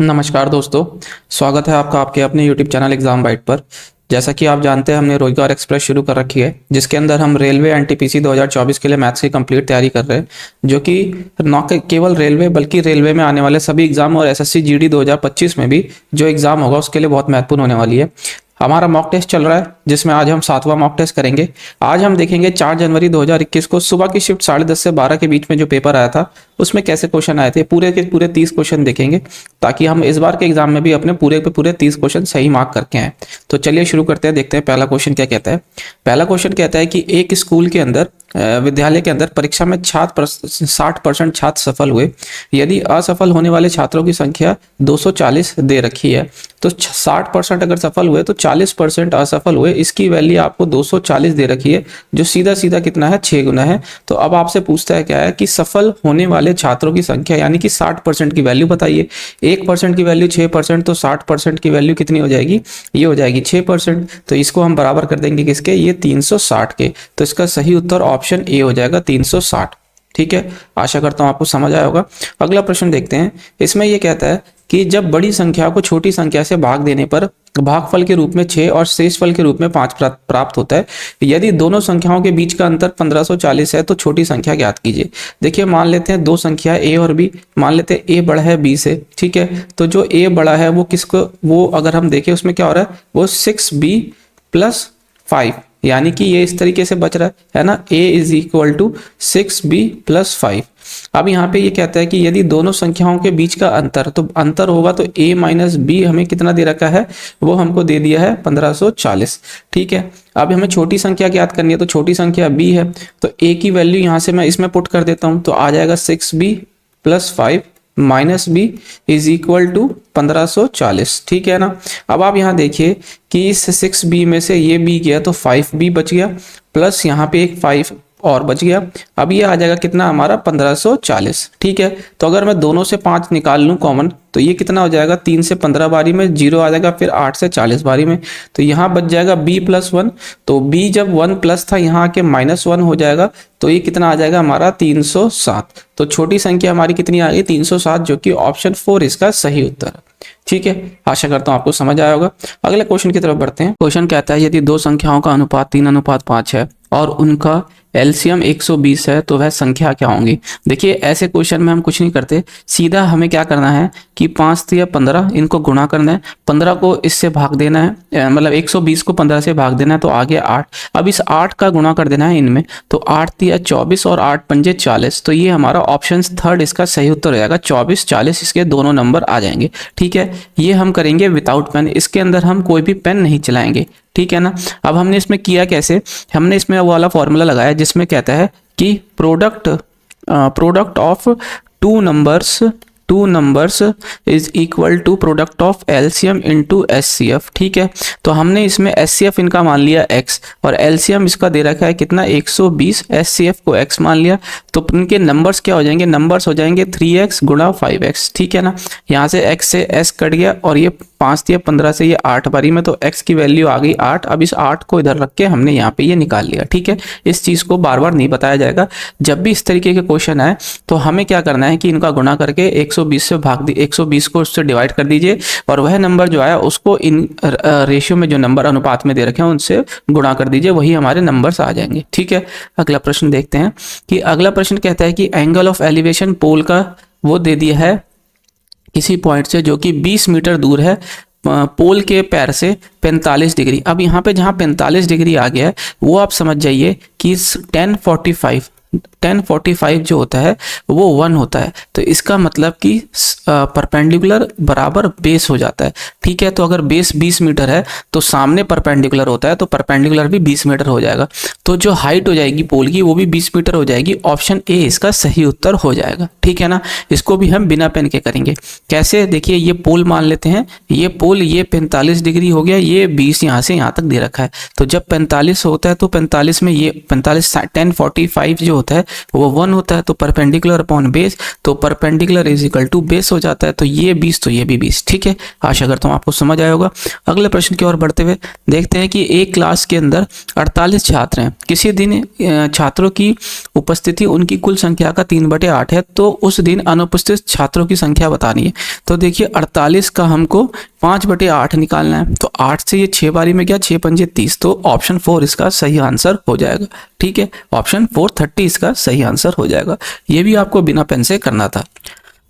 नमस्कार दोस्तों। स्वागत है आपका आपके अपने YouTube चैनल एग्जाम बाइट पर। जैसा कि आप जानते हैं, हमने रोजगार एक्सप्रेस शुरू कर रखी है, जिसके अंदर हम रेलवे एनटीपीसी 2024 के लिए मैथ्स की कंप्लीट तैयारी कर रहे हैं, जो कि न केवल रेलवे बल्कि रेलवे में आने वाले सभी एग्जाम और एसएससी जीडी 2025 में भी जो एग्जाम होगा उसके लिए बहुत महत्वपूर्ण होने वाली है। हमारा मॉक टेस्ट चल रहा है, जिसमें आज हम 7वां मॉक टेस्ट करेंगे। आज हम देखेंगे 4 जनवरी 2021 को सुबह की शिफ्ट 10:30 से 12 के बीच में जो पेपर आया था उसमें कैसे क्वेश्चन आए थे। पूरे के पूरे 30 क्वेश्चन देखेंगे, ताकि हम इस बार के एग्जाम में भी अपने पूरे के पूरे 30 क्वेश्चन सही मार्क करके आए। तो चलिए शुरू करते हैं, देखते हैं पहला क्वेश्चन क्या कहता है। पहला क्वेश्चन कहता है कि एक स्कूल के अंदर विद्यालय के अंदर परीक्षा में 60% छात्र सफल हुए। यदि असफल होने वाले छात्रों की संख्या 240 दे रखी है, तो 60% अगर सफल हुए तो 40% असफल हुए। इसकी वैल्यू आपको 240 दे रखी है, जो सीधा सीधा कितना है, 6 गुना है। तो अब आपसे पूछता है क्या है कि सफल होने वाले छात्रों की संख्या यानी कि 60% की वैल्यू बताइए। 1% की वैल्यू 6%, तो 60% की वैल्यू कितनी हो जाएगी, ये हो जाएगी 6%। तो इसको हम बराबर कर देंगे किसके, ये 360 के। तो इसका सही उत्तर ऑप्शन ए हो जाएगा 360। ठीक है, आशा करता हूं आपको समझ आया होगा। अगला प्रश्न देखते हैं। इसमें यह कहता है कि जब बड़ी संख्या को छोटी संख्या से भाग देने पर भागफल के रूप में 6 और शेषफल के रूप में 5 प्राप्त होता है। यदि दोनों संख्याओं के बीच का अंतर 1540 है तो छोटी संख्या ज्ञात कीजिए। देखिए, मान लेते हैं दो संख्या ए और बी, मान लेते हैं ए बड़ा है बी से। ठीक है, तो जो ए बड़ा है वो किसको, वो अगर हम देखें उसमें क्या हो रहा है, वो 6b + 5, यानी कि ये इस तरीके से बच रहा है ना, a = 6b + 5। अब यहाँ पे ये कहता है कि यदि दोनों संख्याओं के बीच का अंतर, तो अंतर होगा तो a - b हमें कितना दे रखा है, वो हमको दे दिया है 1540। ठीक है, अब हमें छोटी संख्या ज्ञात करनी है, तो छोटी संख्या b है, तो a की वैल्यू यहाँ से मैं इसमें पुट कर देता हूँ, तो आ जाएगा 6b + 5 - b = 1540। ठीक है ना। अब आप यहाँ देखिए कि इस 6b में से ये b गया तो 5b बच गया, प्लस यहाँ पे एक 5 और बच गया। अब ये आ जाएगा कितना हमारा 1540। ठीक है, तो अगर मैं दोनों से 5 निकाल लूँ कॉमन, तो ये कितना हो जाएगा, 3 से 15 बारी में 0 आ जाएगा, फिर 8 से 40 बारी में, तो यहाँ बच जाएगा b + 1। तो b जब 1 प्लस था, यहाँ आके -1 हो जाएगा, तो ये कितना आ जाएगा हमारा 307। तो छोटी संख्या हमारी कितनी आ गई, 307, जो कि ऑप्शन 4 इसका सही उत्तर है। ठीक है, आशा करता हूं आपको समझ आया होगा। अगले क्वेश्चन की तरफ बढ़ते हैं। क्वेश्चन कहता है यदि दो संख्याओं का अनुपात 3:5 है और उनका एलसीएम 120 है तो वह संख्या क्या होंगी। देखिए, ऐसे क्वेश्चन में हम कुछ नहीं करते, सीधा हमें क्या करना है कि 5 × 15 इनको गुणा करना है, 15 को इससे भाग देना है, मतलब 120 को 15 से भाग देना है, तो आ गया 8। अब इस 8 का गुणा कर देना है इनमें, तो 8 × 24 और 8 × 5 = 40। तो ये हमारा ऑप्शन 3 इसका सही उत्तर हो जाएगा। 24, 40 इसके दोनों नंबर आ जाएंगे। ठीक है, ये हम करेंगे विदाउट पेन, इसके अंदर हम कोई भी पेन नहीं चलाएंगे। ठीक है ना। अब हमने इसमें किया कैसे, हमने इसमें वो वाला फॉर्मूला लगाया जिसमें कहता है कि product of two numbers is equal to product of LCM into HCF. ठीक है, तो हमने इसमें एचसीएफ इनका मान लिया x और एलसीएम इसका दे रखा है कितना 120, एचसीएफ को x मान लिया, तो इनके नंबर्स क्या हो जाएंगे, नंबर्स हो जाएंगे 3x × 5x। ठीक है ना, यहाँ से x से s कट गया और ये 5 × 15 से ये 8 बारी में, तो x की वैल्यू आ गई 8। अब इस 8 को इधर रख के हमने यहाँ पे ये निकाल लिया। ठीक है, इस चीज़ को बार बार नहीं बताया जाएगा। जब भी इस तरीके के क्वेश्चन आए तो हमें क्या करना है कि इनका गुणा करके 120 से भाग दी, 120 को उससे डिवाइड कर दीजिए, और वह नंबर जो आया उसको इन रेशियो में जो नंबर अनुपात में दे रखे हैं उनसे गुणा कर दीजिए, वही हमारे नंबर्स आ जाएंगे। ठीक है, अगला प्रश्न देखते हैं कि अगला प्रश्न कहता है कि एंगल ऑफ एलिवेशन पोल का वो दे दिया है किसी पॉइंट से जो कि 20 मीटर दूर है पोल के पैर से 45 डिग्री। अब यहाँ पे जहाँ 45 डिग्री आ गया है वो आप समझ जाइए कि 1045 जो होता है वो 1 होता है, तो इसका मतलब कि परपेंडिकुलर बराबर बेस हो जाता है। ठीक है, तो अगर बेस 20 मीटर है तो सामने परपेंडिकुलर होता है, तो परपेंडिकुलर भी 20 मीटर हो जाएगा, तो जो हाइट हो जाएगी पोल की वो भी 20 मीटर हो जाएगी। ऑप्शन ए इसका सही उत्तर हो जाएगा। ठीक है ना, इसको भी हम बिना पेन के करेंगे। कैसे, देखिए ये पोल मान लेते हैं, ये पोल ये 45 डिग्री हो गया, ये 20 यहाँ से यहाँ तक दे रखा है, तो जब 45 होता है तो 45 में ये 45 1045 जो होता है वो 1 होता है, तो परपेंडिकुलर अपॉन बेस, तो perpendicular is equal to base हो जाता है, तो ये 20 तो ये भी 20। ठीक है, आशा करता हूँ आपको समझ आया होगा। अगले प्रश्न की ओर बढ़ते हुए देखते हैं कि एक क्लास के अंदर 48 छात्र हैं, किसी दिन छात्रों की उपस्थिति उनकी कुल संख्या का 3/8 है, तो उस दिन अनुपस्थित छात्रों की संख्या बतानी है। तो देखिए 48 का हमको 5/8 निकालना है, तो 8 से ये 6 बारी में गया, 6 पंजे 30, तो ऑप्शन 4 इसका सही आंसर हो जाएगा। ठीक है, ऑप्शन 4 30 इसका सही आंसर हो जाएगा। ये भी आपको बिना पेन से करना था।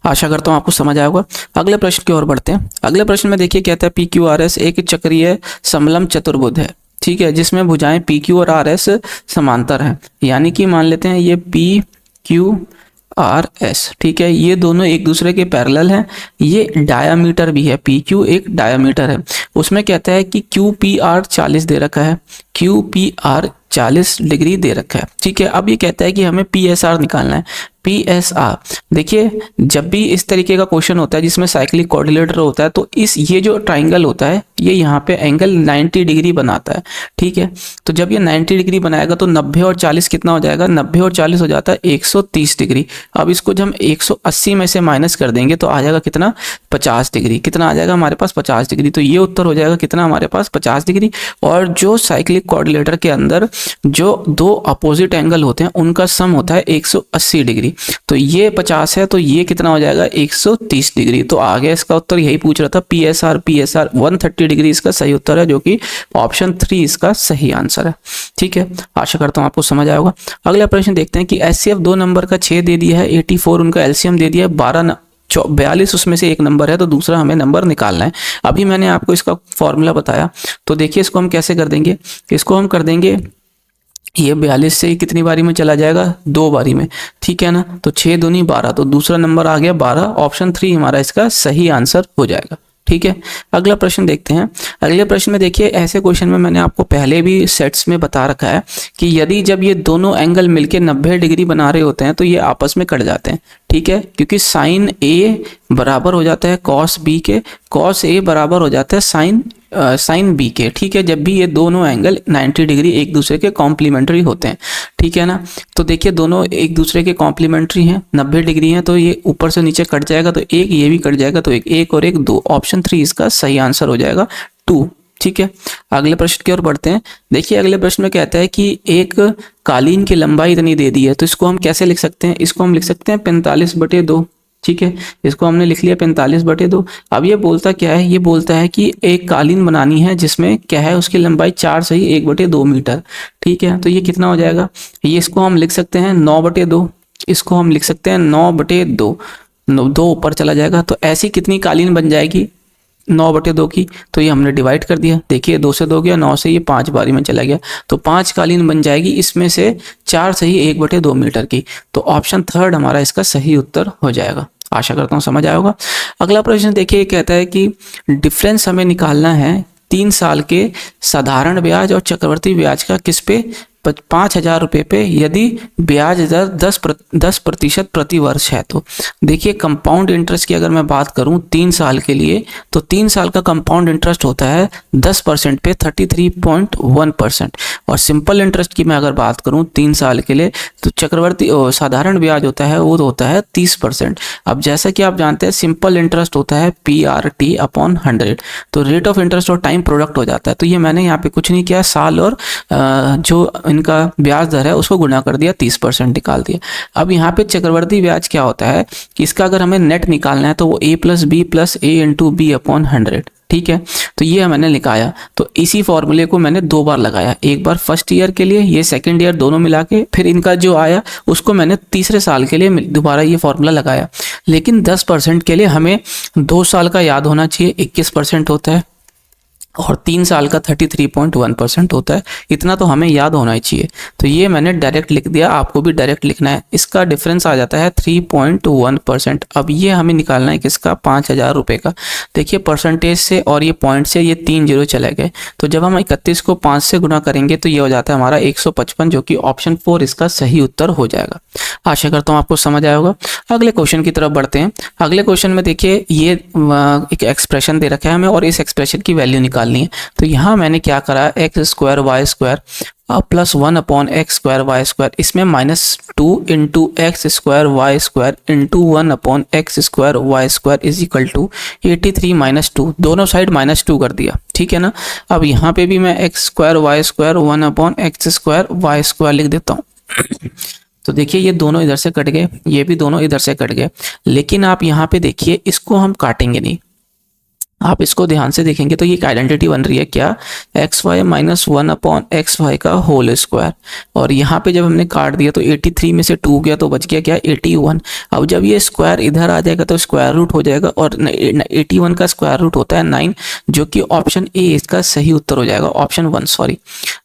आशा करता हूँ आपको समझ आया होगा। अगले प्रश्न की ओर बढ़ते हैं। अगले प्रश्न में देखिए कहता है PQRS एक चक्रीय समलंब चतुर्भुज है, ठीक है, जिसमें भुजाएं PQ और RS समांतर हैं, यानी कि मान लेते हैं ये PQRS, ठीक है, ये दोनों एक दूसरे के पैरेलल हैं। ये डायामीटर भी है, PQ एक डायामीटर है। उसमें कहता है कि QPR 40 दे रखा है, QPR 40 डिग्री दे रखा है। ठीक है, अब ये कहता है कि हमें PSR निकालना है। PSR देखिए, जब भी इस तरीके का क्वेश्चन होता है जिसमें साइक्लिक कोऑर्डिनेटर होता है, तो ये जो ट्राइंगल होता है ये यहाँ पे एंगल 90 डिग्री बनाता है। ठीक है, तो जब ये 90 डिग्री बनाएगा तो 90 और 40 कितना हो जाएगा, 90 और 40 हो जाता है 130 डिग्री। अब इसको जब हम 180 में से माइनस कर देंगे तो आ जाएगा कितना, 50 डिग्री। कितना आ जाएगा हमारे पास, 50 डिग्री। तो ये उत्तर हो जाएगा कितना हमारे पास, 50 डिग्री। और जो साइक्लिक कोऑर्डिनेटर के अंदर जो दो अपोजिट एंगल होते हैं उनका सम होता है 180 डिग्री। तो ये 50 है, तो ये कितना हो जाएगा, 130 डिग्री। तो आगे इसका उत्तर यही पूछ रहा था, PSR 130 डिग्री इसका सही उत्तर है, जो कि ऑप्शन 3 इसका सही आंसर है। ठीक है, आशा करता हूँ आपको समझ आया होगा। अगला प्रश्न देखते हैं कि HCF 2 नंबर का 6 दे दिया है, 84 उनका LCM दे दिया है, 42 उसमें से एक नंबर है, तो दूसरा हमें नंबर निकालना है। अभी मैंने आपको इसका फॉर्मूला बताया, तो देखिए इसको हम कैसे कर देंगे। इसको हम कर देंगे, ये 42 से कितनी बारी में चला जाएगा, 2 बारी में। ठीक है ना, तो 6 दूनी 12, तो दूसरा नंबर आ गया 12। ऑप्शन 3 हमारा इसका सही आंसर हो जाएगा। ठीक है, अगला प्रश्न देखते हैं। अगले प्रश्न में देखिए, ऐसे क्वेश्चन में मैंने आपको पहले भी सेट्स में बता रखा है कि यदि जब ये दोनों एंगल मिलके 90 डिग्री बना रहे होते हैं तो ये आपस में कट जाते हैं। ठीक है, क्योंकि साइन A बराबर हो जाता है कॉस B के, कॉस A बराबर हो जाता है साइन B के। ठीक है, जब भी ये दोनों एंगल 90 डिग्री एक दूसरे के कॉम्प्लीमेंट्री होते हैं। ठीक है ना, तो देखिए दोनों एक दूसरे के कॉम्प्लीमेंट्री हैं, 90 डिग्री हैं, तो ये ऊपर से नीचे कट जाएगा, तो एक ये भी कट जाएगा, तो एक और एक 2। ऑप्शन 3 इसका सही आंसर हो जाएगा 2। ठीक है, अगले प्रश्न की ओर बढ़ते हैं। देखिए अगले प्रश्न में कहता है कि एक कालीन की लंबाई इतनी दे दी है, तो इसको हम कैसे लिख सकते हैं, इसको हम लिख सकते हैं 45/2। ठीक है, इसको हमने लिख लिया 45/2। अब ये बोलता क्या है, ये बोलता है कि एक कालीन बनानी है जिसमें क्या है, उसकी लंबाई 4 सही 1/2 मीटर। ठीक है, तो ये कितना हो जाएगा, ये इसको हम लिख सकते हैं 9/2, इसको हम लिख सकते हैं 9/2, 2 ऊपर चला जाएगा, तो ऐसी कितनी कालीन बन जाएगी 9/2 की। तो ये हमने डिवाइड कर दिया, देखिए 2 से 2 गया, 9 से ये 5 बारी में चला गया, तो 5 कालीन बन जाएगी, इसमें से 4 सही 1/2 मीटर की। तो ऑप्शन 3 हमारा इसका सही उत्तर हो जाएगा। आशा करता हूँ समझ आया होगा। अगला प्रश्न देखिए, कहता है कि डिफरेंस हमें निकालना है 3 साल के साधारण ब्याज और चक्रवर्ती ब्याज का किस पे, 5,000 रुपये पे, यदि ब्याज दर 10% प्रति वर्ष है। तो देखिए कंपाउंड इंटरेस्ट की अगर मैं बात करूं 3 साल के लिए, तो 3 साल का कंपाउंड इंटरेस्ट होता है 10% पे 33.1%। और सिंपल इंटरेस्ट की मैं अगर बात करूं 3 साल के लिए, तो चक्रवर्ती साधारण ब्याज होता है वो होता है 30%। अब जैसा कि आप जानते हैं सिंपल इंटरेस्ट होता है PRT/100, तो रेट ऑफ इंटरेस्ट और टाइम प्रोडक्ट हो जाता है। तो ये मैंने यहाँ पे कुछ नहीं किया, साल और जो इनका ब्याज दर है उसको गुना कर दिया, 30% निकाल दिया। अब यहाँ पे चक्रवर्ती ब्याज क्या होता है कि इसका अगर हमें नेट निकालना है तो वो A+B+A/B/100। ठीक है, तो ये मैंने लिखाया, तो इसी फॉर्मूले को मैंने 2 बार लगाया, एक बार फर्स्ट ईयर के लिए, ये सेकंड ईयर, दोनों मिला के, फिर इनका जो आया उसको मैंने तीसरे साल के लिए दोबारा ये फॉर्मूला लगाया। लेकिन 10% के लिए हमें 2 साल का याद होना चाहिए, 21% होता है, और 3 साल का 33.1% होता है। इतना तो हमें याद होना ही चाहिए, तो ये मैंने डायरेक्ट लिख दिया, आपको भी डायरेक्ट लिखना है। इसका डिफरेंस आ जाता है 3.1%। अब ये हमें निकालना है किसका, 5,000 रुपये का। देखिए परसेंटेज से और ये पॉइंट से ये 3 जीरो चले गए, तो जब हम 31 को 5 से गुना करेंगे तो ये हो जाता है हमारा 155, जो कि ऑप्शन 4 इसका सही उत्तर हो जाएगा। आशा करता हूँ आपको समझ आया होगा। अगले क्वेश्चन की तरफ बढ़ते हैं। अगले क्वेश्चन में देखिए ये एक एक्सप्रेशन दे रखा है हमें, और इस एक्सप्रेशन की वैल्यू निकालनी है। तो यहाँ मैंने क्या करा, x² y² plus 1/x² y², इसमें -2 into x² y² into 1/x² y² is equal to 83 -2, दोनों साइड -2 कर दिया, ठीक है ना। अब यहाँ पे भी मैं x² y² 1/x² y² लिख देता हूँ। तो देखिए ये दोनों इधर से कट गए, ये भी दोनों इधर से कट गए, लेकिन आप यहाँ पे देखिए इसको हम काटेंगे नहीं। आप इसको ध्यान से देखेंगे तो ये एक आइडेंटिटी बन रही है क्या, xy माइनस 1/xy का होल स्क्वायर, और यहाँ पे जब हमने काट दिया तो 83 में से 2 गया तो बच गया क्या, 81। अब जब ये स्क्वायर इधर आ जाएगा तो स्क्वायर रूट हो जाएगा, और 81 का स्क्वायर रूट होता है 9, जो कि ऑप्शन ए इसका सही उत्तर हो जाएगा, ऑप्शन 1 सॉरी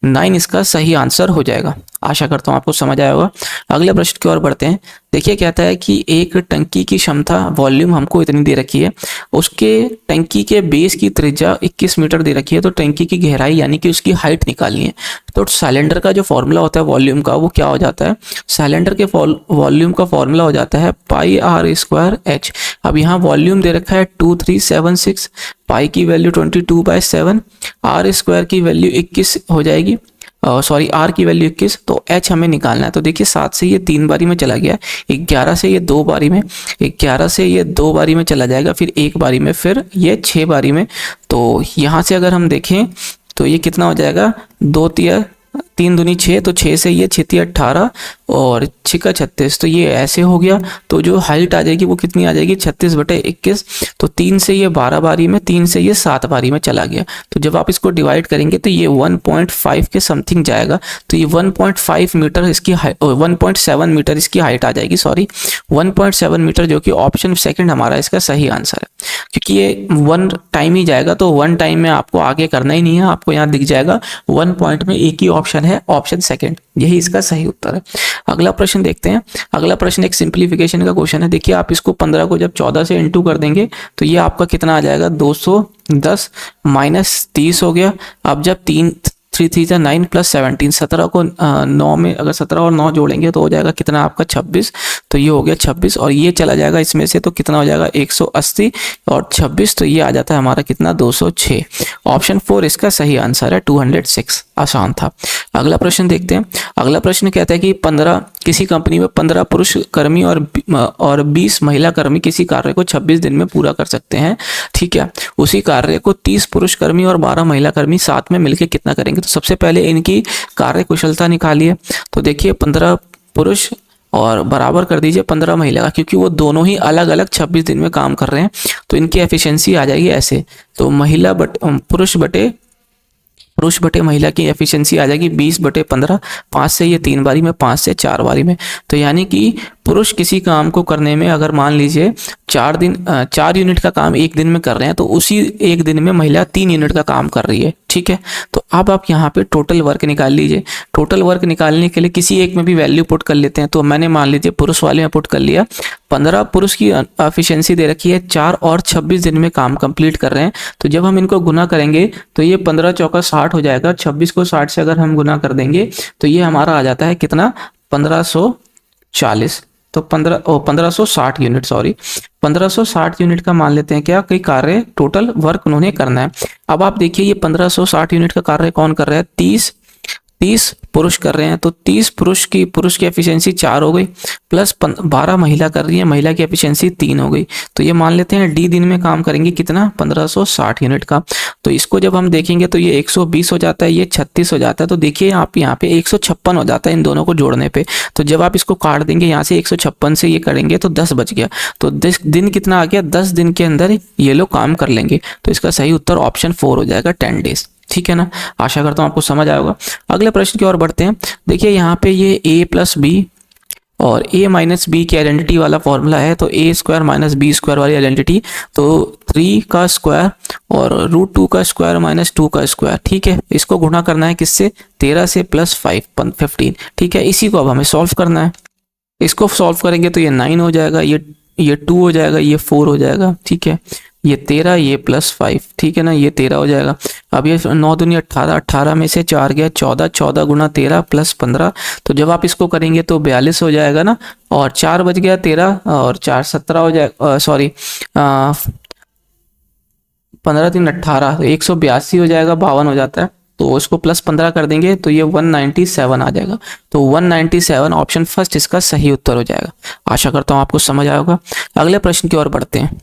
9 इसका सही आंसर हो जाएगा। आशा करता हूँ आपको समझ आया होगा। अगले प्रश्न की ओर बढ़ते हैं। देखिए कहता है कि एक टंकी की क्षमता वॉल्यूम हमको इतनी दे रखी है, उसके टंकी के बेस की त्रिज्या 21 मीटर दे रखी है, तो टंकी की गहराई यानी कि उसकी हाइट निकालनी है। तो सिलेंडर का जो फॉर्मूला होता है वॉल्यूम का, वो क्या हो जाता है, सिलेंडर के वॉल्यूम का फॉर्मूला हो जाता है πr²h। अब यहाँ वॉल्यूम दे रखा है 2376, पाई की वैल्यू 22/7, r² की वैल्यू 21 हो जाएगी, सॉरी आर की वैल्यू 21, तो एच हमें निकालना है। तो देखिए 7 से ये 3 बारी में चला गया, 11 से ये 2 बारी में, 11 से ये 2 बारी में चला जाएगा, फिर 1 बारी में, फिर ये 6 बारी में। तो यहाँ से अगर हम देखें तो ये कितना हो जाएगा, 2 3 3 दूनी 6, तो 6 से ये 6 3 18 और 6 का 36, तो ये ऐसे हो गया। तो जो हाइट आ जाएगी वो कितनी आ जाएगी, 36/21। तो 3 से ये 12 बारी में, 3 से ये 7 बारी में चला गया। तो जब आप इसको डिवाइड करेंगे तो ये 1.5 के समथिंग जाएगा। तो ये 1.5 मीटर इसकी 1.7 मीटर इसकी हाइट आ जाएगी, सॉरी 1.7 मीटर, जो कि ऑप्शन सेकंड हमारा इसका सही आंसर है। क्योंकि ये 1 टाइम ही जाएगा, तो 1 टाइम में आपको आगे करना ही नहीं है, आपको यहाँ दिख जाएगा 1 पॉइंट में एक ही ऑप्शन है, ऑप्शन सेकंड, यही इसका सही उत्तर है। अगला प्रश्न देखते हैं। अगला प्रश्न एक सिंप्लीफिकेशन का क्वेश्चन है। देखिए आप इसको 15 को जब 14 से इंटू कर देंगे तो ये आपका कितना आ जाएगा, 210 माइनस 30 हो गया। अब जब 3 3 3 9 प्लस 17, 17 को 9 में अगर 17 और 9 जोड़ेंगे तो हो जाएगा कितना आपका 26, तो ये हो गया 26, और ये चला जाएगा इसमें से, तो कितना हो जाएगा 180 और 26, तो ये आ जाता है हमारा कितना 206। ऑप्शन 4 इसका सही आंसर है, 206। आसान था। अगला प्रश्न देखते हैं। अगला प्रश्न कहता है कि 15 किसी कंपनी में 15 पुरुष कर्मी और 20 महिला कर्मी किसी कार्य को 26 दिन में पूरा कर सकते हैं, ठीक है। उसी कार्य को 30 पुरुष कर्मी और 12 महिला कर्मी साथ में मिलकर कितना करेंगे। तो सबसे पहले इनकी कार्य कुशलता निकालिए। तो देखिए 15 पुरुष और बराबर कर दीजिए 15 महिला का, क्योंकि वो दोनों ही अलग अलग 26 दिन में काम कर रहे हैं, तो इनकी एफिशिएंसी आ जाएगी ऐसे। तो पुरुष बटे महिला की एफिशिएंसी आ जाएगी 20/15, 5 से ये 3 बारी में, 5 से 4 बारी में। तो यानी कि पुरुष किसी काम को करने में अगर मान लीजिए 4 यूनिट का काम 1 दिन में कर रहे हैं, तो उसी 1 दिन में महिला 3 यूनिट का काम कर रही है, ठीक है। तो अब आप यहाँ पे टोटल वर्क निकाल लीजिए। टोटल वर्क निकालने के लिए किसी एक में भी वैल्यू पुट कर लेते हैं। तो मैंने मान लीजिए पुरुष वाले में पुट कर लिया, 15 पुरुष की एफिशिएंसी दे रखी है, 4 और 26 दिन में काम कंप्लीट कर रहे हैं। तो जब हम इनको गुना करेंगे तो ये 15 चौका 60 हो जाएगा, 26 को 60 से अगर हम गुना कर देंगे तो ये हमारा आ जाता है कितना, 1540। तो 1560 यूनिट, सॉरी 1560 यूनिट का मान लेते हैं क्या, कई कार्य टोटल वर्क उन्होंने करना है। अब आप देखिए ये 1560 यूनिट का कार्य कौन कर रहा है, 30 पुरुष कर रहे हैं। तो 30 पुरुष की एफिशिएंसी 4 हो गई, प्लस 12 महिला कर रही है, महिला की एफिशिएंसी 3 हो गई। तो ये मान लेते हैं डी दिन में काम करेंगे कितना, 1560 यूनिट का। तो इसको जब हम देखेंगे तो ये 120 हो जाता है, ये 36 हो जाता है। तो देखिए आप यहाँ पे 156 हो जाता है इन दोनों को जोड़ने पे। तो जब आप इसको काट देंगे यहाँ से 156 से ये करेंगे तो 10 बच गया। तो 10 दिन कितना आ गया, 10 दिन के अंदर ये लोग काम कर लेंगे। तो इसका सही उत्तर ऑप्शन 4 हो जाएगा, 10 डेज, ठीक है ना। आशा करता हूँ आपको समझ आया होगा। अगले प्रश्न की ओर बढ़ते हैं। देखिए यहाँ पे ये a प्लस बी और a माइनस बी की आइडेंटिटी वाला फॉर्मूला है। तो a² माइनस बी स्क्वायर वाली आइडेंटिटी, तो 3 का स्क्वायर और √2 का स्क्वायर माइनस 2 का स्क्वायर, ठीक है। इसको गुणा करना है किससे, 13 से प्लस 15, ठीक है। इसी को अब हमें सॉल्व करना है। इसको सॉल्व करेंगे तो ये 9 हो जाएगा, ये 2 हो जाएगा, ये 4 हो जाएगा, ठीक है। ये 13, ये प्लस 5, ठीक है ना, ये 13 हो जाएगा। अब ये 9 दूनी 18, 18 में से 4 गया 14, 14 गुना 13 प्लस 15। तो जब आप इसको करेंगे तो 42 हो जाएगा ना, और 4 बच गया 13 और 4 17 हो जाएगा, सॉरी 15 3 18, तो 182 हो जाएगा, 52 हो जाता है। तो इसको +15 कर देंगे तो ये 197 आ जाएगा। तो 197 ऑप्शन फर्स्ट इसका सही उत्तर हो जाएगा। आशा करता हूँ आपको समझ आया होगा। अगले प्रश्न की ओर बढ़ते हैं।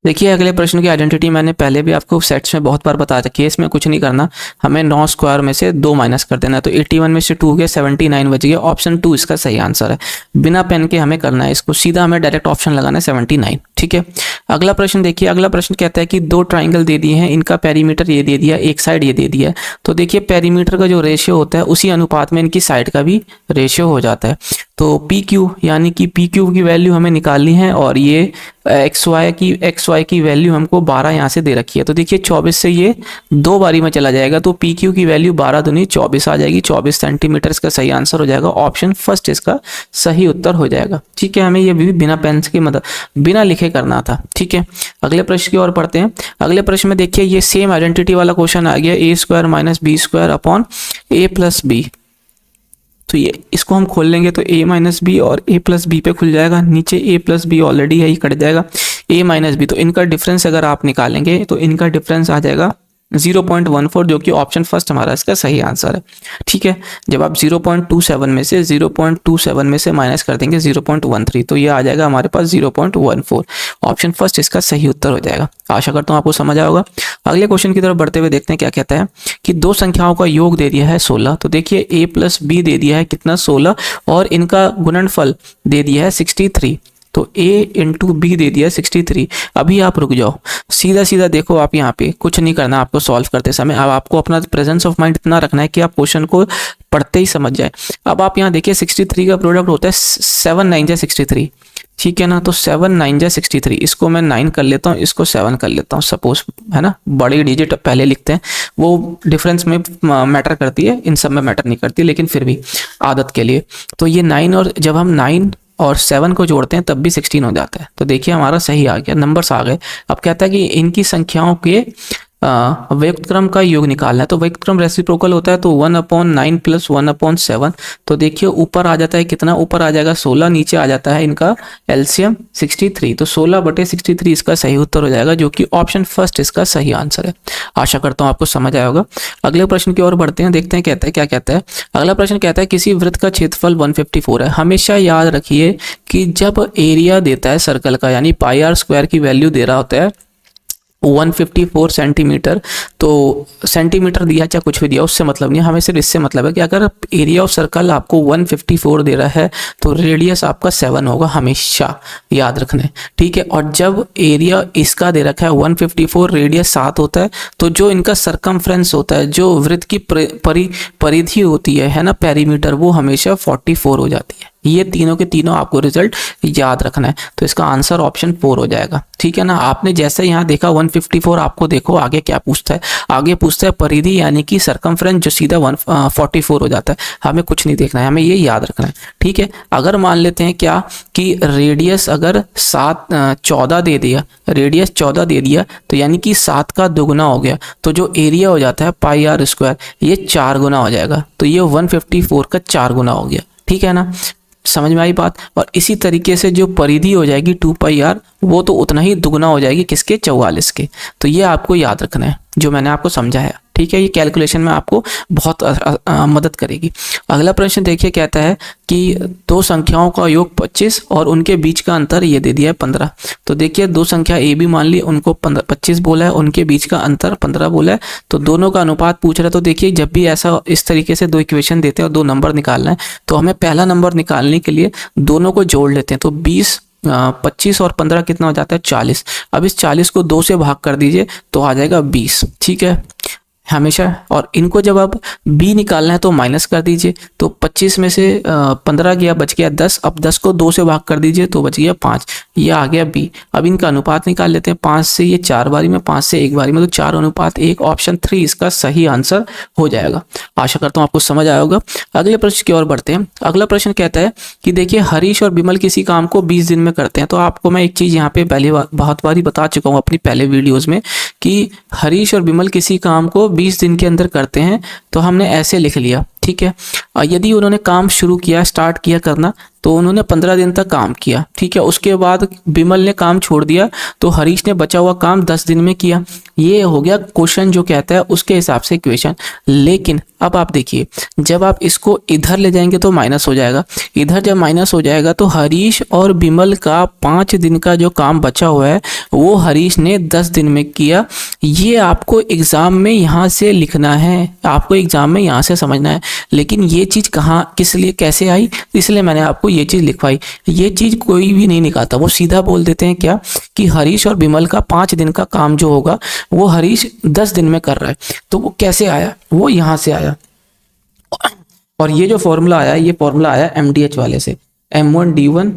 देखिए अगले प्रश्न की आइडेंटिटी मैंने पहले भी आपको सेट्स में बहुत बार बता रखी है, इसमें कुछ नहीं करना, हमें 9 स्क्वायर में से 2 माइनस कर देना है। तो 81 में से 2 गए 79 बच गया, ऑप्शन 2 इसका सही आंसर है। बिना पेन के हमें करना है इसको, सीधा हमें डायरेक्ट ऑप्शन लगाना है 79। ठीक है, अगला प्रश्न देखिए। अगला प्रश्न कहता है कि 2 ट्राइंगल दे दिए हैं, इनका पेरीमीटर ये दे दिया, एक साइड ये दे दिया है। तो देखिए पेरीमीटर का जो रेशियो होता है उसी अनुपात में इनकी साइड का भी रेशियो हो जाता है। तो पी क्यू यानी कि पी क्यू की वैल्यू हमें निकालनी है और ये एक्स वाई की वैल्यू हमको 12 यहाँ से दे रखी है। तो देखिए 24 से ये 2 बारी में चला जाएगा, तो पी क्यू की वैल्यू 12 दूनी 24 आ जाएगी। 24 सेंटीमीटर इसका सही आंसर हो जाएगा। ऑप्शन फर्स्ट इसका सही उत्तर हो जाएगा। ठीक है, हमें ये भी बिना पेन की मदद बिना लिखे करना था। ठीक है, अगले प्रश्न की ओर पढ़ते हैं। अगले प्रश्न में देखिए ये सेम आइडेंटिटी वाला क्वेश्चन आ गया, a square minus b square upon a plus b. तो ये इसको हम खोल लेंगे तो a माइनस बी और a प्लस बी पे खुल जाएगा, नीचे a प्लस बी ऑलरेडी है, ये कट जाएगा, a माइनस बी। तो इनका डिफरेंस अगर आप निकालेंगे तो इनका डिफरेंस आ जाएगा 0.14, जो कि ऑप्शन फर्स्ट हमारा इसका सही आंसर है। ठीक है, जब आप 0.27 में से माइनस कर देंगे 0.13, तो ये आ जाएगा हमारे पास 0.14। ऑप्शन फर्स्ट इसका सही उत्तर हो जाएगा। आशा करता हूँ आपको समझ आया होगा। अगले क्वेश्चन की तरफ बढ़ते हुए देखते हैं क्या कहता है कि 2 संख्याओं का योग दे दिया है 16। तो देखिए a प्लस बी दे दिया है कितना 16 और इनका गुणनफल दे दिया है 63। तो a इंटू बी दे दिया 63। अभी आप रुक जाओ, सीधा सीधा देखो, आप यहाँ पे कुछ नहीं करना आपको सॉल्व करते समय। अब आपको अपना प्रेजेंस ऑफ माइंड इतना रखना है कि आप क्वेश्चन को पढ़ते ही समझ जाए। अब आप यहाँ देखिए 63 का प्रोडक्ट होता है 7 9 जा 63। ठीक है ना, तो 7 9 जा 63, इसको मैं 9 कर लेता हूँ, इसको 7 कर लेता हूँ सपोज, है ना। बड़ी डिजिट पहले लिखते हैं, वो डिफरेंस में मैटर करती है, इन सब में मैटर नहीं करती, लेकिन फिर भी आदत के लिए। तो ये 9 और जब हम 9 और 7 को जोड़ते हैं तब भी 16 हो जाता है। तो देखिए हमारा सही आ गया, नंबर्स आ गए। अब कहता है कि इनकी संख्याओं के व्यक्त क्रम का योग निकालना है। तो व्यक्त क्रम रेसिप्रोकल होता है, तो 1/9 + 1/7। तो देखिए ऊपर आ जाता है कितना, ऊपर आ जाएगा 16, नीचे आ जाता है इनका एलसीएम 63। तो 16/63 इसका सही उत्तर हो जाएगा, जो कि ऑप्शन फर्स्ट इसका सही आंसर है। आशा करता हूँ आपको समझ आया होगा। अगले प्रश्न की ओर बढ़ते हैं, देखते हैं कहता है क्या कहता है। अगला प्रश्न कहता है किसी वृत्त का क्षेत्रफल 154 है। हमेशा याद रखिए कि जब एरिया देता है सर्कल का, यानी πr² की वैल्यू दे रहा होता है 154 सेंटीमीटर, तो सेंटीमीटर दिया चाहे कुछ भी दिया उससे मतलब नहीं है, हमें सिर्फ इससे मतलब है कि अगर एरिया ऑफ सर्कल आपको 154 दे रहा है तो रेडियस आपका 7 होगा, हमेशा याद रखना है। ठीक है, और जब एरिया इसका दे रखा है 154, रेडियस 7 होता है, तो जो इनका सरकमफ्रेंस होता है, जो वृत्त की परिधि होती है ना, पेरीमीटर, वो हमेशा 44 हो जाती है। ये तीनों के तीनों आपको रिजल्ट याद रखना है। तो इसका आंसर ऑप्शन 4 हो जाएगा। ठीक है ना, आपने जैसे यहाँ देखा 154, आपको देखो आगे क्या पूछता है। आगे पूछता है परिधि यानी कि सरकमफ्रेंस, जो सीधा 144 हो जाता है। हमें कुछ नहीं देखना है, हमें ये याद रखना है। ठीक है, अगर मान लेते हैं क्या कि रेडियस अगर 14 दे दिया, रेडियस 14 दे दिया, तो यानी कि 7 का दुगुना हो गया, तो जो एरिया हो जाता है πr², ये 4 गुना हो जाएगा। तो ये 154 का 4 गुना हो गया। ठीक है ना, समझ में आई बात। और इसी तरीके से जो परिधि हो जाएगी 2πr, वो तो उतना ही दुगना हो जाएगी किसके, 44 के। तो ये आपको याद रखना है जो मैंने आपको समझाया। ठीक है, ये कैलकुलेशन में आपको बहुत मदद करेगी। अगला प्रश्न देखिए कहता है कि 2 संख्याओं का योग 25 और उनके बीच का अंतर ये दे दिया है 15। तो देखिए 2 संख्या ए बी मान ली, उनको 25 बोला है, उनके बीच का अंतर 15 बोला है, तो दोनों का अनुपात पूछ रहा है। तो देखिए जब भी ऐसा इस तरीके से 2 इक्वेशन देते हैं और 2 नंबर निकालना है, तो हमें पहला नंबर निकालने के लिए दोनों को जोड़ लेते हैं। तो 25 और 15 कितना हो जाता है, 40। अब इस 40 को 2 से भाग कर दीजिए तो आ जाएगा 20। ठीक है, हमेशा। और इनको जब आप b निकालना है तो माइनस कर दीजिए, तो 25 में से 15 गया, बच गया 10। अब 10 को 2 से भाग कर दीजिए तो बच गया 5, ये आ गया b। अब इनका अनुपात निकाल लेते हैं, 5 से ये 4 बारी में, 5 से 1 बारी में, तो 4:1। ऑप्शन 3 इसका सही आंसर हो जाएगा। आशा करता हूँ आपको समझ आया होगा। अगले प्रश्न की ओर बढ़ते हैं। अगला प्रश्न कहता है कि देखिए हरीश और बिमल किसी काम को 20 दिन में करते हैं। तो आपको मैं एक चीज़ यहाँ पे पहले बहुत बारी बता चुका हूँ अपनी पहले वीडियोज़ में कि हरीश और बिमल किसी काम को 20 दिन के अंदर करते हैं। तो हमने ऐसे लिख लिया ठीक है। यदि उन्होंने काम शुरू किया, स्टार्ट किया करना, तो उन्होंने 15 दिन तक काम किया, ठीक है। उसके बाद बिमल ने काम छोड़ दिया, तो हरीश ने बचा हुआ काम 10 दिन में किया। ये हो गया क्वेश्चन जो कहता है उसके हिसाब से इक्वेशन। लेकिन अब आप देखिए, जब आप इसको इधर ले जाएंगे तो माइनस हो जाएगा, इधर जब माइनस हो जाएगा तो हरीश और बिमल का 5 दिन का जो काम बचा हुआ है वो हरीश ने 10 दिन में किया। ये आपको एग्जाम में यहाँ से लिखना है, आपको एग्जाम में यहाँ से समझना है। लेकिन ये चीज़ कहाँ, किस लिए, कैसे आई, इसलिए मैंने आपको ये चीज़ लिखवाई। ये चीज़ कोई भी नहीं निकालता, वो सीधा बोल देते हैं क्या कि हरीश और बिमल का 5 दिन का काम जो होगा वो हरीश 10 दिन में कर रहा है। तो वो कैसे आया, वो यहाँ से आया। और ये जो फॉर्मूला आया, ये फॉर्मूला आया MDH वाले से, M1D1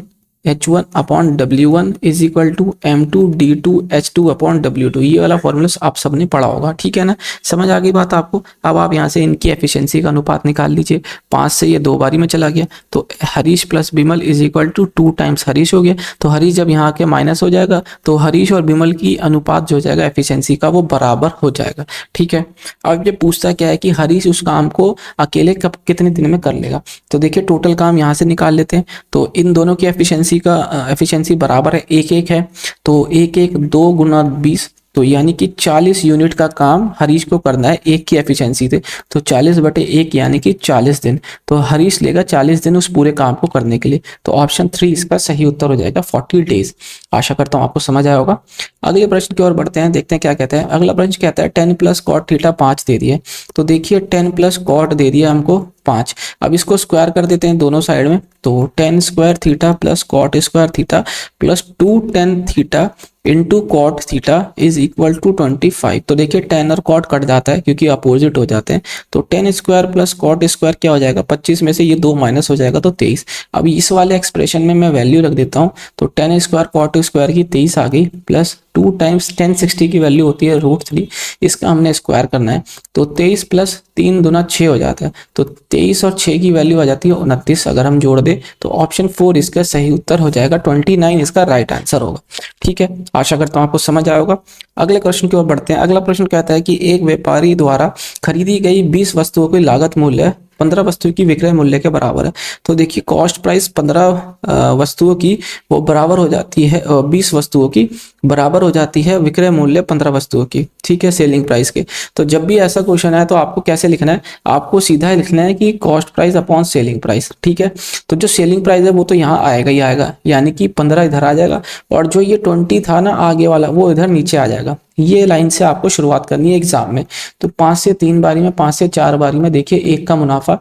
H1 upon W1 is equal to M2 D2 H2 upon W2। ये वाला फॉर्मूला आप सबने पढ़ा होगा, ठीक है ना। समझ आ गई बात आपको। अब आप यहाँ से इनकी एफिशिएंसी का अनुपात निकाल लीजिए। 5 से ये 2 बारी में चला गया, तो Harish plus Bimal is equal to 2 times Harish हो गया। तो हरीश जब यहाँ के माइनस हो जाएगा तो हरीश और बिमल की अनुपात जो हो जाएगा एफिशिएंसी का, वो बराबर हो जाएगा, ठीक है। अब ये पूछता क्या है कि हरीश उस काम को अकेले कब, कितने दिन में कर लेगा। तो देखिए टोटल काम यहाँ से निकाल लेते हैं। तो इन दोनों की एफिशिएंसी बराबर है, 1-1 है। तो 1-1 2 गुना 20, तो यानी कि 40 यूनिट का काम हरीश को करना है, एक की एफिशिएंसी थे। तो 40/1 यानी कि 40 दिन। तो हरीश लेगा 40 दिन उस पूरे काम को करने के लिए। तो ऑप्शन 3 इसका सही उत्तर हो जाएगा, 40 डेज। आशा करता हूँ आपको समझ आया होगा। अगले प्रश्न की ओर बढ़ते हैं, देखते हैं क्या कहते हैं। अगला प्रश्न कहता है 10 प्लस कॉट थीटा 5 दे दिए। तो देखिए 10 प्लस कॉट दे दिया हमको 5। अब इसको स्क्वायर कर देते हैं दोनों साइड में। तो 10 square theta plus cot square theta plus 2 tan theta into cot theta is equal to 25। तो देखिए 10 और कॉट कट जाता है क्योंकि अपोजिट हो जाते हैं। तो 10 स्क्वायर प्लस कॉट स्क्वायर क्या हो जाएगा, 25 में से ये 2 माइनस हो जाएगा तो 23। अब इस वाले एक्सप्रेशन में मैं वैल्यू रख देता हूँ। तो 10 स्क्वायर कॉट स्क्वायर की 23 आ गई, प्लस 2 टाइम्स 1060 की वैल्यू होती है √3, इसका हमने स्क्वायर करना है। तो 23 प्लस 3 दूना 6 हो जाता है। तो 23 और 6 की वैल्यू आ जाती है 29। अगर हम जोड़ दे तो ऑप्शन 4 इसका सही उत्तर हो जाएगा, 29 इसका राइट आंसर होगा, ठीक है। आशा करता हूँ आपको समझ आया होगा। अगले प्रश्न की ओर बढ़ते हैं। अगला प्रश्न कहता है कि एक व्यापारी द्वारा खरीदी गई 20 वस्तुओं की लागत मूल्य 15 वस्तुओं की विक्रय मूल्य के बराबर है। तो देखिए कॉस्ट प्राइस 15 वस्तुओं की वो बराबर हो जाती है, 20 वस्तुओं की बराबर हो जाती है विक्रय मूल्य 15 वस्तुओं की, ठीक है, सेलिंग प्राइस के। तो जब भी ऐसा क्वेश्चन है तो आपको कैसे लिखना है, आपको सीधा लिखना है कि cost price upon selling price, ठीक है। तो जो सेलिंग प्राइस है वो तो यहाँ आएगा ही आएगा, यानी कि 15 इधर आ जाएगा, और जो ये 20 था ना आगे वाला वो इधर नीचे आ जाएगा। ये लाइन से आपको शुरुआत करनी है एग्जाम में। तो 5 से 3 बारी में, 5 से 4 बारी में देखिए एक का मुनाफा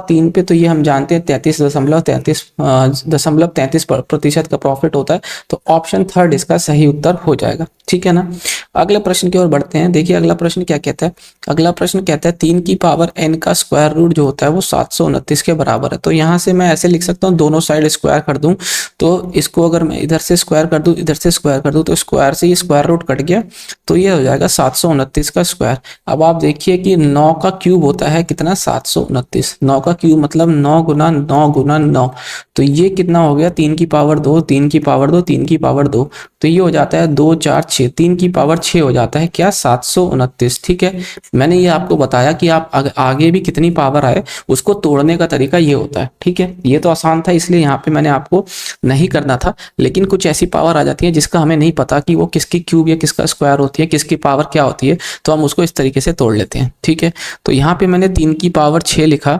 3 पे, तो ये हम जानते हैं 33.33% का प्रॉफिट होता है। तो ऑप्शन 3 इसका सही उत्तर हो जाएगा, ठीक है ना। अगले प्रश्न की ओर बढ़ते हैं। देखिए अगला प्रश्न क्या कहता है। अगला प्रश्न कहता है 3 की पावर n का स्क्वायर रूट जो होता है वो 729 के बराबर है। तो यहाँ से मैं ऐसे लिख सकता हूँ, दोनों साइड स्क्वायर कर दूं, तो इसको अगर मैं इधर से स्क्वायर कर दूं, इधर से स्क्वायर कर दूं, तो स्क्वायर से ये स्क्वायर रूट कट गया, तो ये हो जाएगा 729 का स्क्वायर। अब आप देखिए कि 9 का क्यूब होता है कितना, 729। 9 का क्यूब मतलब 9 गुना 9 गुना 9, तो ये कितना हो गया, 3 की पावर 2, 3 की पावर 2, 3 की पावर 2, तो ये हो जाता है 2 4 6, 3 की पावर 6 हो जाता है क्या, 729, ठीक है। मैंने ये आपको बताया कि आप आगे भी कितनी पावर आए उसको तोड़ने का तरीका ये होता है, ठीक है। ये तो आसान था इसलिए यहाँ पे मैंने आपको नहीं करना था, लेकिन कुछ ऐसी पावर आ जाती है जिसका हमें नहीं पता कि वो किसकी क्यूब या किसका स्क्वायर होती है, किसकी पावर क्या होती है, तो हम उसको इस तरीके से तोड़ लेते हैं, ठीक है। तो यहाँ पे मैंने 3 की पावर 6 लिखा,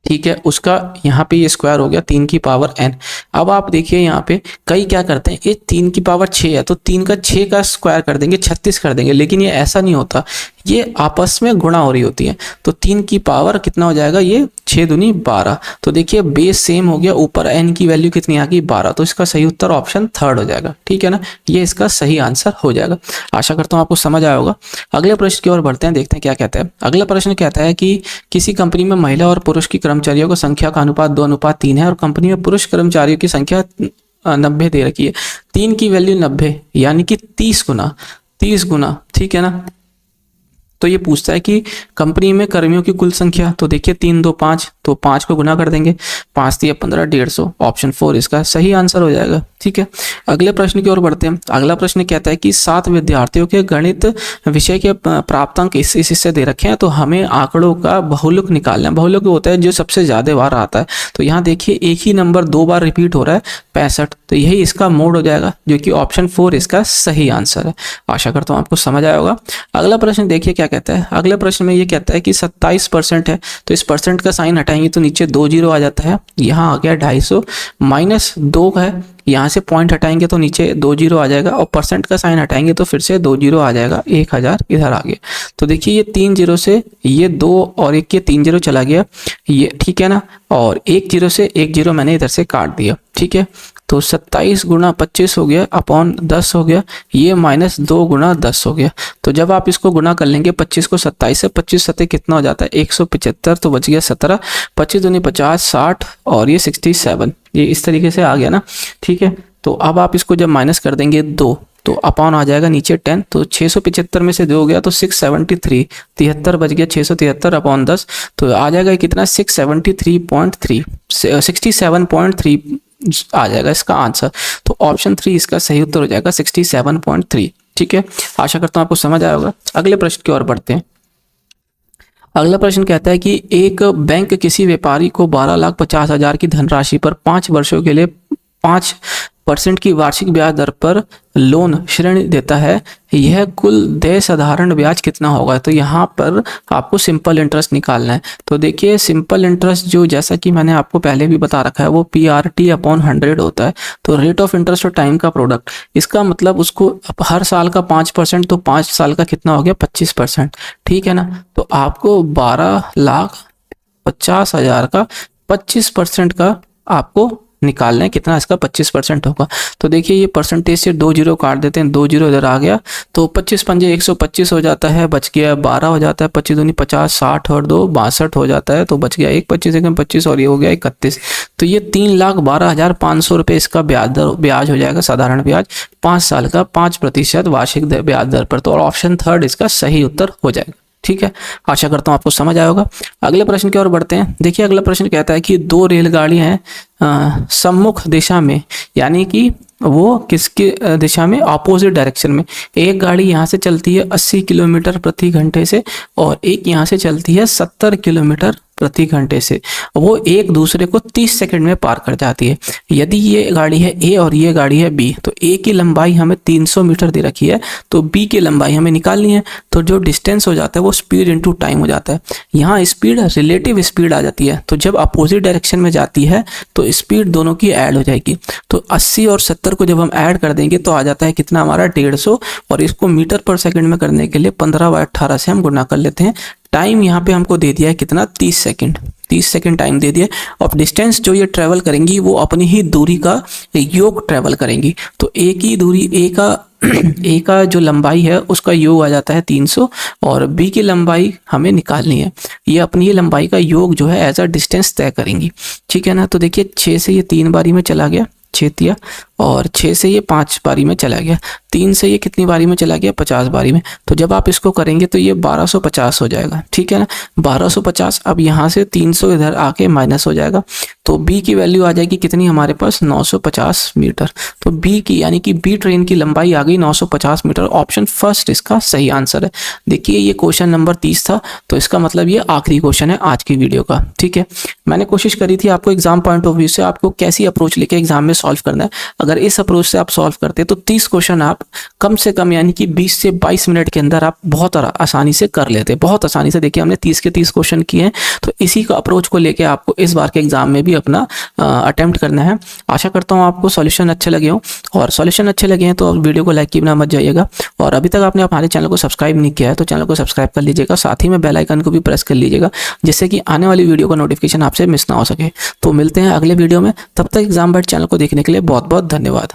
ठीक है, उसका यहाँ पे ये स्क्वायर हो गया 3 की पावर n। अब आप देखिए यहाँ पे कई क्या करते हैं, ये 3 की पावर 6 है तो 3 का 6 का स्क्वायर कर देंगे, 36 कर देंगे, लेकिन ये ऐसा नहीं होता, ये आपस में गुणा हो रही होती है। तो 3 की पावर कितना हो जाएगा, ये 6 दूनी 12। तो देखिए बेस सेम हो गया, ऊपर n की वैल्यू कितनी आ गई, 12। तो इसका सही उत्तर ऑप्शन 3 हो जाएगा, ठीक है ना। ये इसका सही आंसर हो जाएगा। आशा करता हूँ आपको समझ आया होगा। अगले प्रश्न की ओर बढ़ते हैं, देखते हैं क्या कहता है। अगला प्रश्न कहता है कि किसी कंपनी में महिला और पुरुष की कर्मचारियों की संख्या का अनुपात 2:3 है और कंपनी में पुरुष कर्मचारियों की संख्या 90 दे रखी है। 3 की वैल्यू 90 यानी कि 30 गुना, ठीक है ना। तो ये पूछता है कि कंपनी में कर्मियों की कुल संख्या, तो देखिए 3 2 5, तो 5 को गुना कर देंगे, 5 × 15 150, ऑप्शन 4 इसका सही आंसर हो जाएगा। ठीक है, अगले प्रश्न की ओर बढ़ते हैं। अगला प्रश्न कहता है कि 7 विद्यार्थियों के गणित विषय के प्राप्तांक इस हिस्से दे रखे हैं, तो हमें आंकड़ों का बहुलक निकालना है। बहुलक होता है जो सबसे ज़्यादा बार आता है, तो यहाँ देखिए एक ही नंबर 2 बार रिपीट हो रहा है 65, तो यही इसका मोड हो जाएगा, जो कि ऑप्शन 4 इसका सही आंसर है। आशा करता हूँ आपको समझ आया होगा। अगला प्रश्न देखिए क्या कहता है। अगले प्रश्न में ये कहता है कि 27% है, तो इस परसेंट का साइन हटाएंगे तो नीचे 2 जीरो आ जाता है, यहाँ आ गया 250, माइनस 2 है, यहाँ से पॉइंट हटाएंगे तो नीचे 2 जीरो आ जाएगा, और परसेंट का साइन हटाएंगे तो फिर से 2 जीरो आ जाएगा, 1000 इधर आ गया। तो देखिए ये 3 जीरो से ये 2 और 1 ये 3 जीरो चला गया, ये ठीक है ना, और 1 जीरो से 1 जीरो मैंने इधर से काट दिया। ठीक है, तो 27 × 25 हो गया अपॉन 10 हो गया, ये माइनस 2 × 10 हो गया। तो जब आप इसको गुना कर लेंगे 25 को 27 से, 25 सत्ते कितना हो जाता है 175, तो बच गया 17, 25 दूनी 50 60, और ये 67, ये इस तरीके से आ गया ना। ठीक है, तो अब आप इसको जब माइनस कर देंगे 2, तो अपॉन आ जाएगा नीचे 10, तो 675 में से 2 हो गया तो 673, 73 बच गया, 673 अपॉन 10, तो आ जाएगा कितना 673.3, 67.3 आ जाएगा इसका आंसर। तो ऑप्शन 3 इसका सही उत्तर हो जाएगा 67.3। ठीक है, आशा करता हूँ आपको समझ आया होगा। अगले प्रश्न की ओर बढ़ते हैं। अगला प्रश्न कहता है कि एक बैंक किसी व्यापारी को 12,50,000 की धनराशि पर 5 वर्षों के लिए 5% की वार्षिक ब्याज दर पर लोन ऋण देता है, यह कुल देय साधारण ब्याज कितना होगा। तो यहाँ पर आपको सिंपल इंटरेस्ट निकालना है। तो देखिए सिंपल इंटरेस्ट जो, जैसा कि मैंने आपको पहले भी बता रखा है, वो PRT/100 होता है, तो रेट ऑफ इंटरेस्ट और टाइम का प्रोडक्ट। इसका मतलब उसको हर साल का 5%, तो 5 साल का कितना हो गया 25%। ठीक है ना, तो आपको 12,50,000 का 25% का आपको निकालना है, कितना इसका 25% होगा। तो देखिए ये परसेंटेज से 2 जीरो काट देते हैं, 2 जीरो इधर आ गया, तो 25 पंजे 125 हो जाता है, बच गया 12 हो जाता है, 25 दूनी 50, 60 और 2 62 हो जाता है, तो बच गया 1 25 1 25 और ये हो गया 31। तो ये 3,12,500 रुपये इसका ब्याज हो जाएगा, साधारण ब्याज 5 साल का 5% वार्षिक ब्याज दर पर। तो ऑप्शन 3 इसका सही उत्तर हो जाएगा। ठीक है, आशा करता हूँ आपको समझ आया होगा। अगले प्रश्न की ओर बढ़ते हैं। देखिए अगला प्रश्न कहता है कि 2 रेलगाड़ियां हैं सम्मुख दिशा में, यानी कि वो किसके दिशा में, ऑपोजिट डायरेक्शन में। एक गाड़ी यहाँ से चलती है 80 किलोमीटर प्रति घंटे से, और एक यहाँ से चलती है 70 किलोमीटर प्रति घंटे से। वो एक दूसरे को 30 सेकंड में पार कर जाती है। यदि ये गाड़ी है ए और ये गाड़ी है बी, तो ए की लंबाई हमें 300 मीटर दे रखी है, तो बी की लंबाई हमें निकालनी है। तो जो डिस्टेंस हो जाता है वो स्पीड इंटू टाइम हो जाता है। यहाँ स्पीड रिलेटिव स्पीड आ जाती है, तो जब अपोजिट डायरेक्शन में जाती है तो स्पीड दोनों की ऐड हो जाएगी। तो 80 और 70 को जब हम ऐड कर देंगे तो आ जाता है कितना हमारा 150, और इसको मीटर पर सेकंड में करने के लिए 15/18 से हम गुना कर लेते हैं। टाइम यहाँ पे हमको दे दिया है कितना 30 सेकंड, 30 सेकंड टाइम दे दिया। और डिस्टेंस जो ये ट्रेवल करेंगी वो अपनी ही दूरी का योग ट्रेवल करेंगी। तो ए की दूरी ए का जो लंबाई है उसका योग आ जाता है 300, और बी की लंबाई हमें निकालनी है। ये अपनी ही लंबाई का योग जो है एज अ डिस्टेंस तय करेंगी। ठीक है ना, तो देखिए 6 से ये 3 बारी में चला गया, 6 तिया, और 6 से ये 5 बारी में चला गया, 3 से ये कितनी बारी में चला गया 50 बारी में। तो जब आप इसको करेंगे तो ये 1250 हो जाएगा। ठीक है ना, 1250। अब यहाँ से 300 इधर आके माइनस हो जाएगा, तो बी की वैल्यू आ जाएगी कितनी हमारे पास 950 मीटर। तो बी की यानी कि बी ट्रेन की लंबाई आ गई 950 मीटर। ऑप्शन फर्स्ट इसका सही आंसर है। देखिए ये क्वेश्चन नंबर 30 था, तो इसका मतलब ये आखिरी क्वेश्चन है आज की वीडियो का। ठीक है, मैंने कोशिश करी थी आपको एग्जाम पॉइंट ऑफ व्यू से आपको कैसी अप्रोच लेके एग्जाम में सॉल्व करना है। अगर इस अप्रोच से आप सॉल्व करते तो 30 क्वेश्चन आप कम से कम यानी कि 20 से 22 मिनट के अंदर आप बहुत आसानी से कर लेते, बहुत आसानी से। देखिए हमने 30 के 30 क्वेश्चन किए हैं, तो इसी का अप्रोच को लेके आपको इस बार के एग्जाम में भी अपना अटेम्प्ट करना है। आशा करता हूँ आपको सॉल्यूशन अच्छे लगे हों, और सॉल्यूशन अच्छे लगे हैं तो वीडियो को लाइक किया मत जाइएगा। और अभी तक आपने हमारे चैनल को सब्सक्राइब नहीं किया है तो चैनल को सब्सक्राइब कर लीजिएगा, साथ ही में बेल आइकन को भी प्रेस कर लीजिएगा, जिससे कि आने वाली वीडियो का नोटिफिकेशन आपसे मिस ना हो सके। तो मिलते हैं अगले वीडियो में, तब तक एग्जाम बाइट चैनल को देखने के लिए बहुत बहुत धन्यवाद।